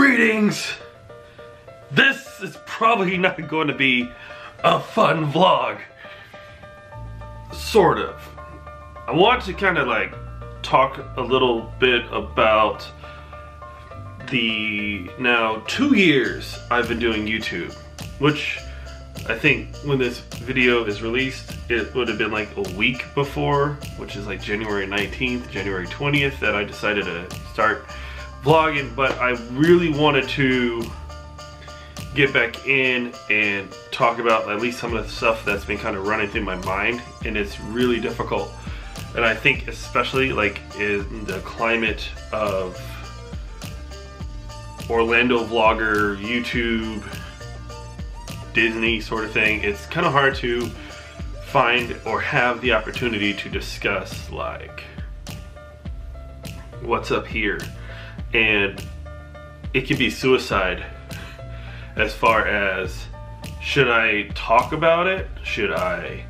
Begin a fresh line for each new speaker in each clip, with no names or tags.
Greetings! This is probably not going to be a fun vlog. Sort of. I want to kind of like talk a little bit about the now 2 years I've been doing YouTube, which I think when this video is released, it would have been like a week before, which is like January 19th, January 20th that I decided to start vlogging, but I really wanted to get back in and talk about at least some of the stuff that's been kind of running through my mind, and it's really difficult. And I think especially like in the climate of Orlando vlogger, YouTube, Disney sort of thing, it's kind of hard to find or have the opportunity to discuss like what's up here. And it can be suicide as far as, should I talk about it? Should I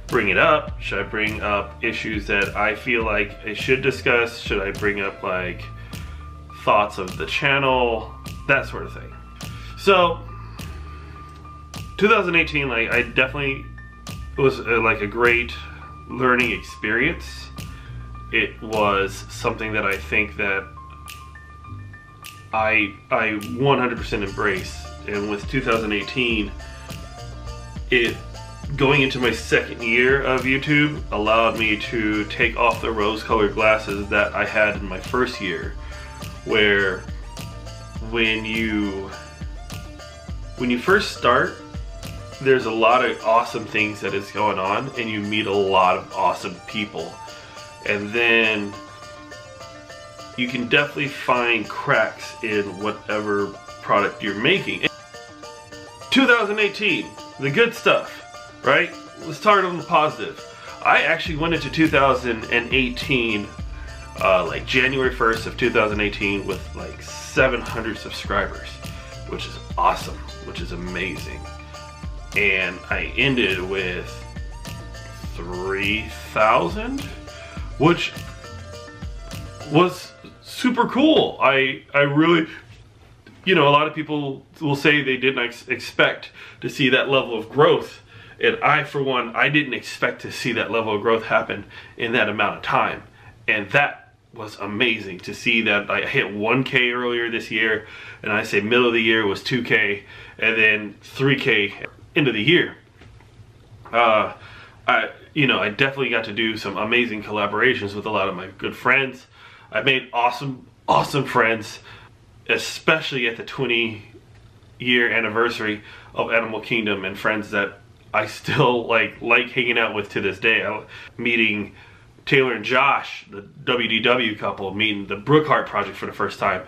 bring it up? Should I bring up issues that I feel like I should discuss? Should I bring up like thoughts of the channel? That sort of thing. So 2018, like I definitely, it was like a great learning experience. It was something that I think that I 100% embrace. And with 2018, it going into my second year of YouTube allowed me to take off the rose-colored glasses that I had in my first year, where when you first start, there's a lot of awesome things that is going on and you meet a lot of awesome people, and then you can definitely find cracks in whatever product you're making. 2018, the good stuff, right? Let's start on the positive. I actually went into 2018, like January 1st of 2018 with like 700 subscribers, which is awesome, which is amazing. And I ended with 3,000, which was super cool. I really, you know, a lot of people will say they didn't expect to see that level of growth, and I, for one, I didn't expect to see that level of growth happen in that amount of time. And that was amazing to see that I hit 1K earlier this year, and I say middle of the year was 2K, and then 3K end of the year. I definitely got to do some amazing collaborations with a lot of my good friends. I made awesome friends, especially at the 20-year anniversary of Animal Kingdom, and friends that I still like hanging out with to this day. Meeting Taylor and Josh, the WDW couple, meeting the Brookhart Project for the first time,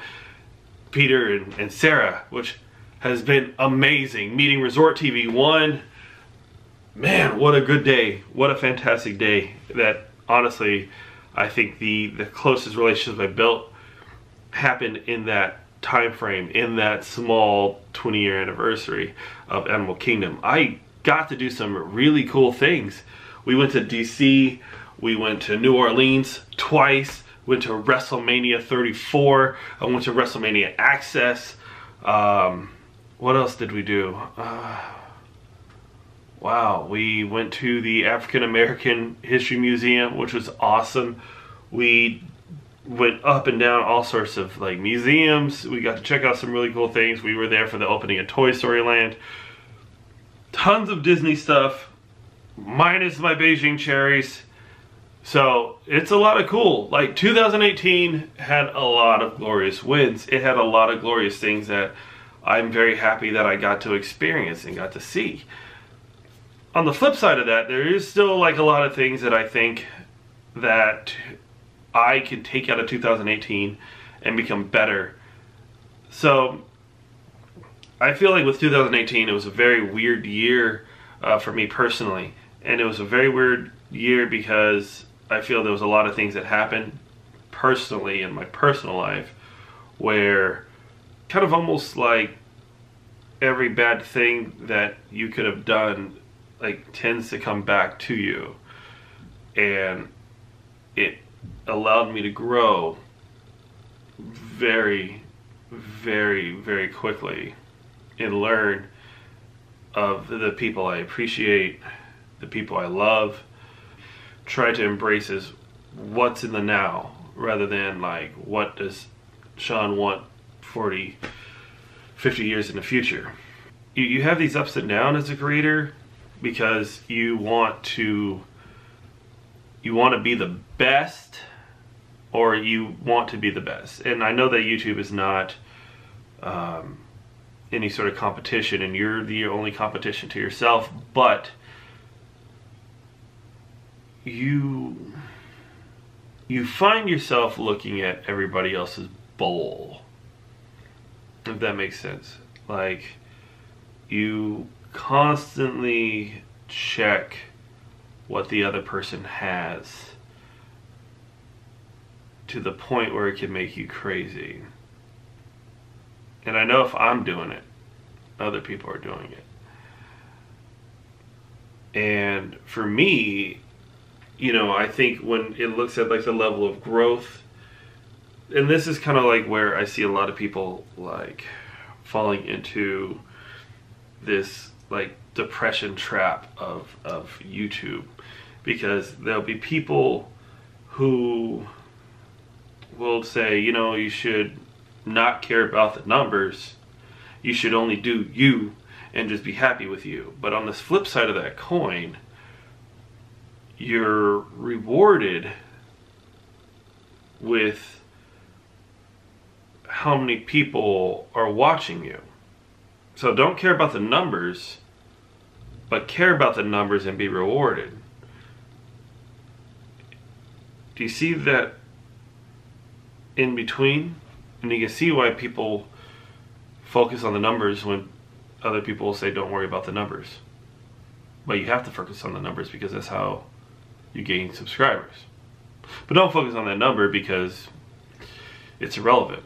Peter and Sarah, which has been amazing. Meeting Resort TV 1, man, what a good day. What a fantastic day. That honestly, I think the closest relationships I built happened in that time frame, in that small 20-year anniversary of Animal Kingdom. I got to do some really cool things. We went to DC, we went to New Orleans twice, went to WrestleMania 34, I went to WrestleMania Access. What else did we do? Wow, we went to the African American History Museum, which was awesome. We went up and down all sorts of like museums. We got to check out some really cool things. We were there for the opening of Toy Story Land. Tons of Disney stuff, minus my Beijing cherries. So it's a lot of cool. Like 2018 had a lot of glorious wins. It had a lot of glorious things that I'm very happy that I got to experience and got to see. On the flip side of that, there is still like a lot of things that I think that I could take out of 2018 and become better. So I feel like with 2018, it was a very weird year for me personally. And it was a very weird year because I feel there was a lot of things that happened personally in my personal life where kind of almost like every bad thing that you could have done like tends to come back to you, and it allowed me to grow very very, very quickly and learn of the people I appreciate, the people I love. Try to embrace is what's in the now rather than like what does Sean want 40, 50 years in the future. You have these ups and downs as a creator because you want to be the best, or you want to be the best. And I know that YouTube is not any sort of competition, and you're the only competition to yourself, but you find yourself looking at everybody else's bowl, if that makes sense. Like, you constantly check what the other person has to the point where it can make you crazy. And I know if I'm doing it, other people are doing it. And for me, you know, I think when it looks at like the level of growth, and this is kind of like where I see a lot of people like falling into this like depression trap of YouTube, because there'll be people who will say, you know, you should not care about the numbers, you should only do you and just be happy with you. But on this flip side of that coin, you're rewarded with how many people are watching you. So don't care about the numbers, but care about the numbers and be rewarded. Do you see that in between? And you can see why people focus on the numbers when other people will say don't worry about the numbers. But you have to focus on the numbers because that's how you gain subscribers. But don't focus on that number because it's irrelevant.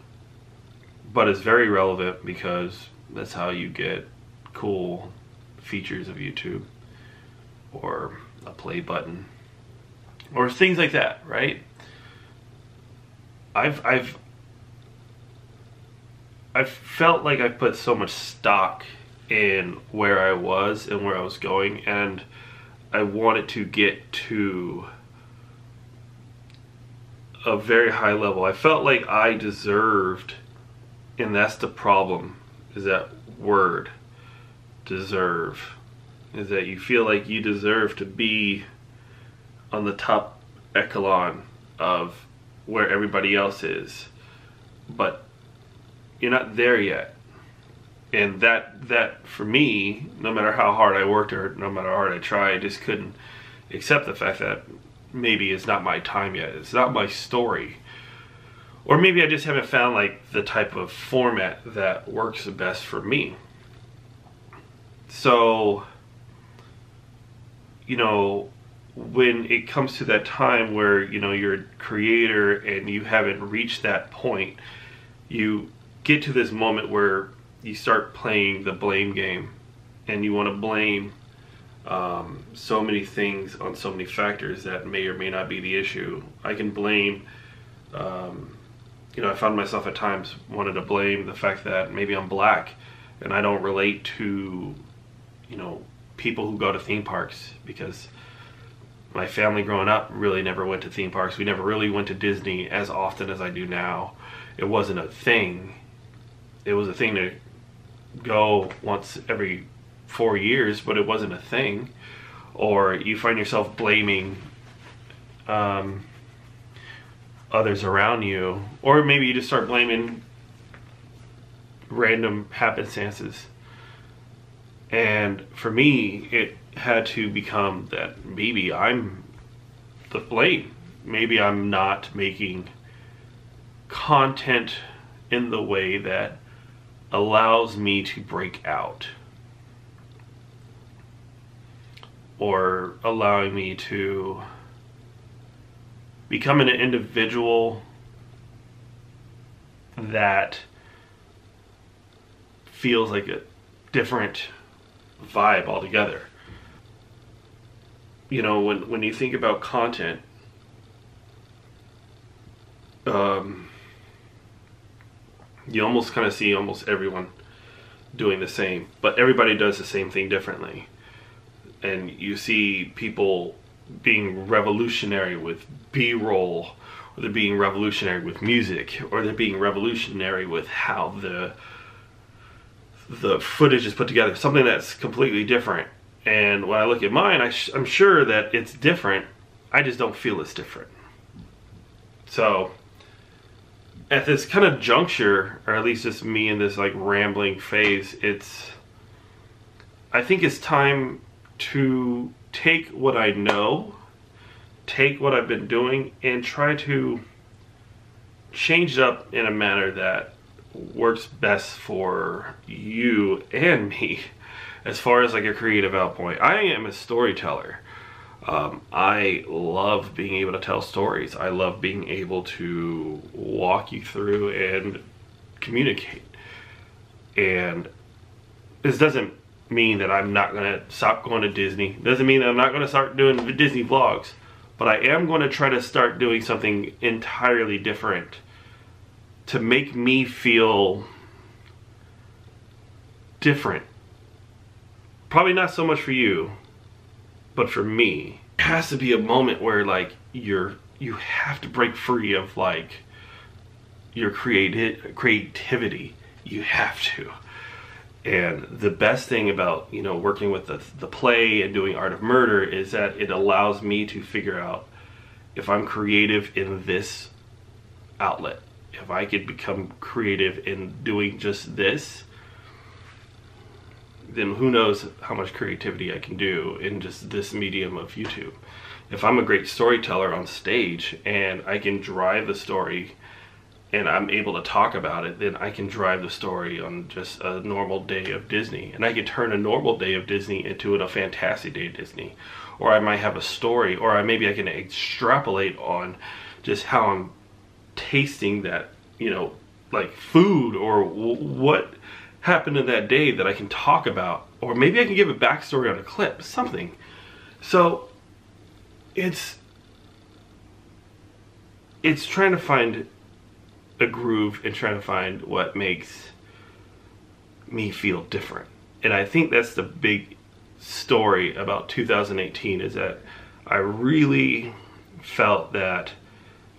But it's very relevant because that's how you get cool features of YouTube, or a play button, or things like that, right? I've felt like I've put so much stock in where I was and where I was going, and I wanted to get to a very high level. I felt like I deserved, and that's the problem, is that word, deserve, is that you feel like you deserve to be on the top echelon of where everybody else is, but you're not there yet. And that for me, no matter how hard I worked or no matter how hard I tried, I just couldn't accept the fact that maybe it's not my time yet. It's not my story. Or maybe I just haven't found like the type of format that works the best for me. So, you know, when it comes to that time where, you know, you're a creator and you haven't reached that point, you get to this moment where you start playing the blame game, and you want to blame so many things on so many factors that may or may not be the issue. I can blame, you know, I found myself at times wanted to blame the fact that maybe I'm black and I don't relate to, you know, people who go to theme parks, because my family growing up really never went to theme parks. We never really went to Disney as often as I do now. It wasn't a thing. It was a thing to go once every 4 years, but it wasn't a thing. Or you find yourself blaming others around you, or maybe you just start blaming random happenstances. And for me, it had to become that maybe I'm the blame. Maybe I'm not making content in the way that allows me to break out, or allowing me to become an individual that feels like a different vibe altogether. You know, when you think about content, you almost kind of see almost everyone doing the same, but everybody does the same thing differently. And you see people being revolutionary with B-roll, or they're being revolutionary with music, or they're being revolutionary with how the footage is put together, something that's completely different. And when I look at mine, I'm sure that it's different, I just don't feel it's different. So at this kind of juncture, or at least just me in this like rambling phase, I think it's time to take what I know, take what I've been doing, and try to change it up in a manner that works best for you and me as far as like a creative output. I am a storyteller. I love being able to tell stories. I love being able to walk you through and communicate. And this doesn't mean that I'm not going to stop going to Disney. It doesn't mean that I'm not going to start doing the Disney vlogs. But I am going to try to start doing something entirely different to make me feel different. Probably not so much for you, but for me. There has to be a moment where like you have to break free of like your creativity. You have to. And the best thing about, you know, working with the play and doing Art of Murder is that it allows me to figure out if I'm creative in this outlet. If I could become creative in doing just this, then who knows how much creativity I can do in just this medium of YouTube. If I'm a great storyteller on stage and I can drive the story and I'm able to talk about it, then I can drive the story on just a normal day of Disney. And I can turn a normal day of Disney into a fantastic day of Disney. Or I might have a story, or maybe I can extrapolate on just how I'm tasting that, you know, like food, or what happened in that day that I can talk about. Or maybe I can give a backstory on a clip, something. So it's trying to find a groove and trying to find what makes me feel different. And I think that's the big story about 2018, is that I really felt that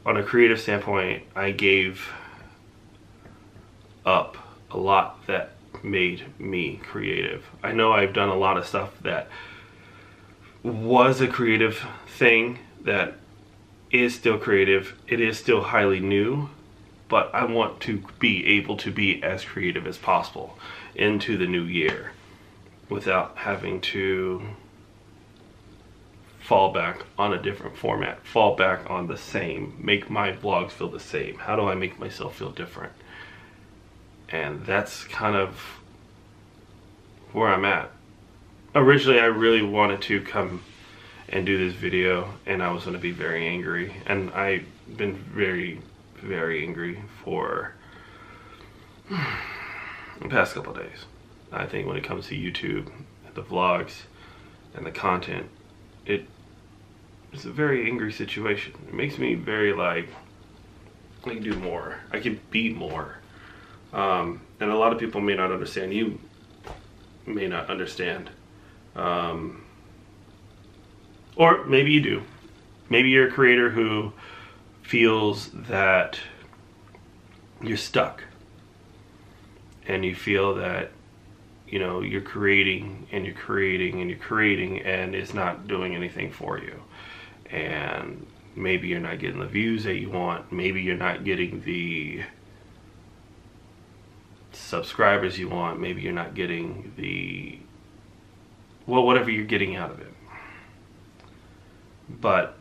on a creative standpoint, I gave up a lot that made me creative. I know I've done a lot of stuff that was a creative thing, that is still creative, it is still highly new, but I want to be able to be as creative as possible into the new year without having to fall back on a different format, fall back on the same, make my vlogs feel the same. How do I make myself feel different? And that's kind of where I'm at. Originally, I really wanted to come and do this video, and I was going to be very angry, and I've been very angry for the past couple of days. I think when it comes to YouTube, the vlogs, and the content, it's a very angry situation. It makes me very like, I can do more, I can be more. And a lot of people may not understand. You may not understand. Or maybe you do. Maybe you're a creator who feels that you're stuck, and you feel that, you know, you're creating and you're creating and you're creating and it's not doing anything for you. And maybe you're not getting the views that you want, maybe you're not getting the subscribers you want, maybe you're not getting the, well, whatever you're getting out of it. But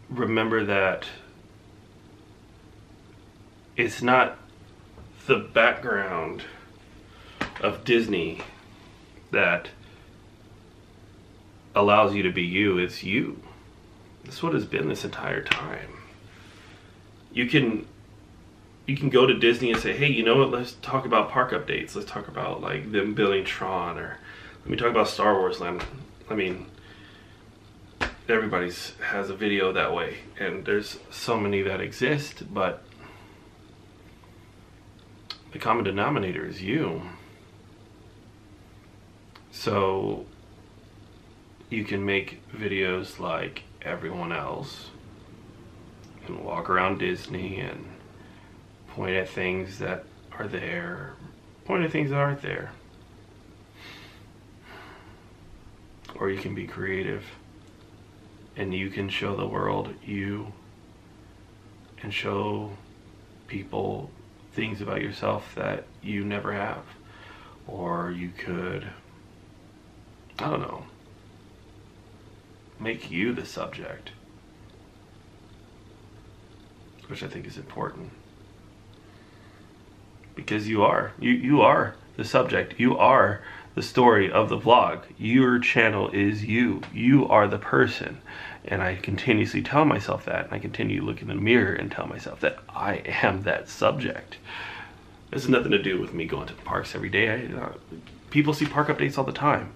remember that it's not the background of Disney that allows you to be you. It's you. That's what it's been this entire time. You can go to Disney and say, hey, you know what, let's talk about park updates. Let's talk about like them building Tron, or let me talk about Star Wars Land. I mean, everybody's has a video that way, and there's so many that exist, but the common denominator is you. So you can make videos like everyone else and walk around Disney and point at things that are there, point at things that aren't there. Or you can be creative and you can show the world you and show people things about yourself that you never have. Or you could, I don't know, make you the subject, which I think is important. Because you are the subject. You are the story of the vlog. Your channel is you. You are the person. And I continuously tell myself that. And I continue to look in the mirror and tell myself that I am that subject. This has nothing to do with me going to the parks every day. People see park updates all the time.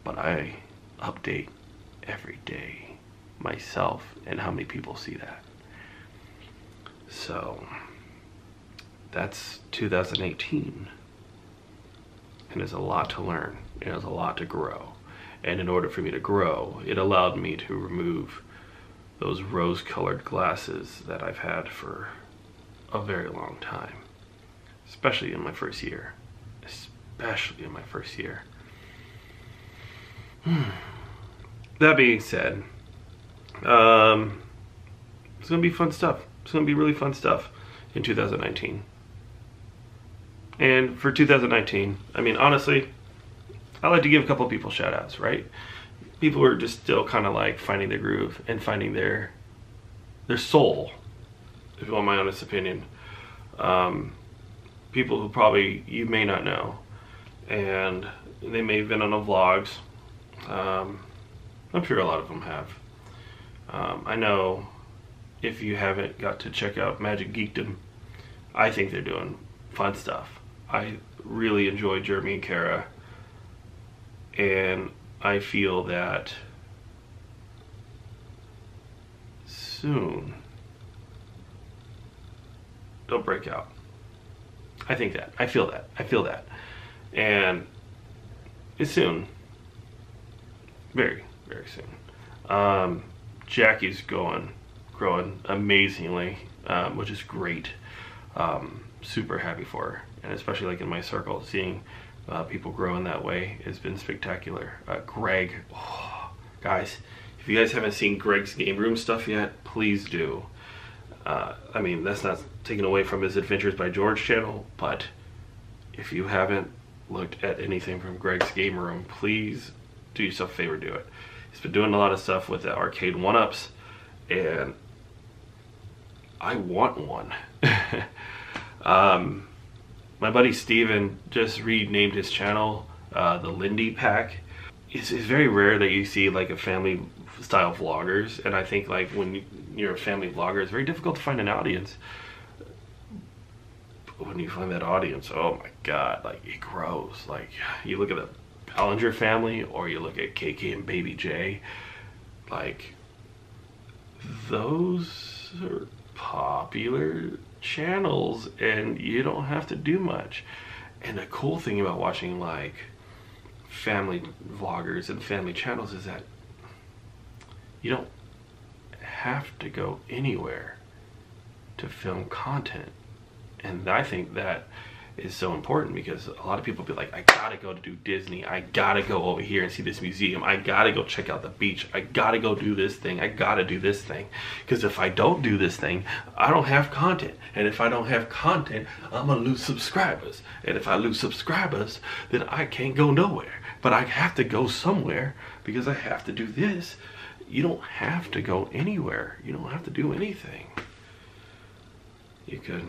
But I update every day myself, and how many people see that. So that's 2018. And there's a lot to learn, and there's a lot to grow. And in order for me to grow, it allowed me to remove those rose-colored glasses that I've had for a very long time. Especially in my first year. Especially in my first year. That being said, it's gonna be fun stuff. It's gonna be really fun stuff in 2019. And for 2019, I mean, honestly, I like to give a couple people shout outs, right? People who are just still kind of like finding their groove and finding their soul, if you want my honest opinion. People who probably you may not know, and they may have been on the vlogs. I'm sure a lot of them have. I know if you haven't got to check out Magic Geekdom, I think they're doing fun stuff. I really enjoy Jeremy and Kara, and I feel that soon they'll break out. I think that. I feel that. I feel that. And it's soon. Very, very soon. Jackie's growing amazingly, which is great. Super happy for her, and especially like in my circle, seeing people grow in that way has been spectacular. Greg, guys, if you guys haven't seen Greg's game room stuff yet, please do. I mean, that's not taken away from his Adventures by George channel, but if you haven't looked at anything from Greg's game room, please do yourself a favor, do it. He's been doing a lot of stuff with the arcade one-ups, and I want one. My buddy Steven just renamed his channel the Lindy Pack. It's very rare that you see like a family style vloggers, and I think like when you're a family vlogger, it's very difficult to find an audience. But when you find that audience, oh my god, like it grows. Like you look at the Ballinger family, or you look at KK and Baby J, like those are popular channels and you don't have to do much. And the cool thing about watching like family vloggers and family channels is that you don't have to go anywhere to film content. And I think that is so important, because a lot of people be like, I gotta go to do Disney, I gotta go over here and see this museum, I gotta go check out the beach, I gotta go do this thing, I gotta do this thing, because if I don't do this thing, I don't have content, and if I don't have content, I'm gonna lose subscribers, and if I lose subscribers, then I can't go nowhere, but I have to go somewhere because I have to do this. You don't have to go anywhere, you don't have to do anything. You could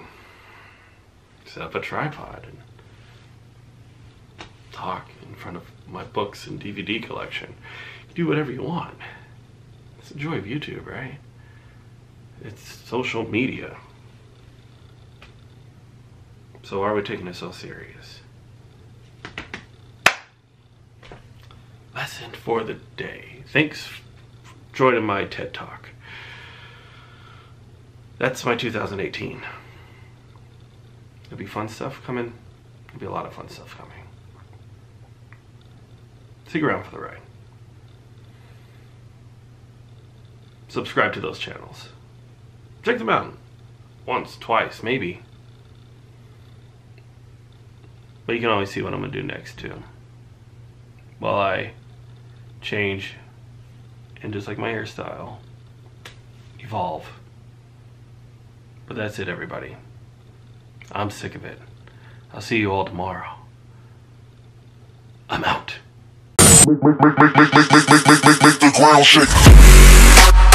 set up a tripod and talk in front of my books and DVD collection. You do whatever you want. It's the joy of YouTube, right? It's social media. So why are we taking this so serious? Lesson for the day. Thanks for joining my TED Talk. That's my 2018. It'll be fun stuff coming. There'll be a lot of fun stuff coming. Stick around for the ride. Subscribe to those channels. Check them out. Once, twice, maybe. But you can always see what I'm going to do next, too. While I change, and just like my hairstyle, evolve. But that's it, everybody. I'm sick of it. I'll see you all tomorrow. I'm out.
Make the ground shake.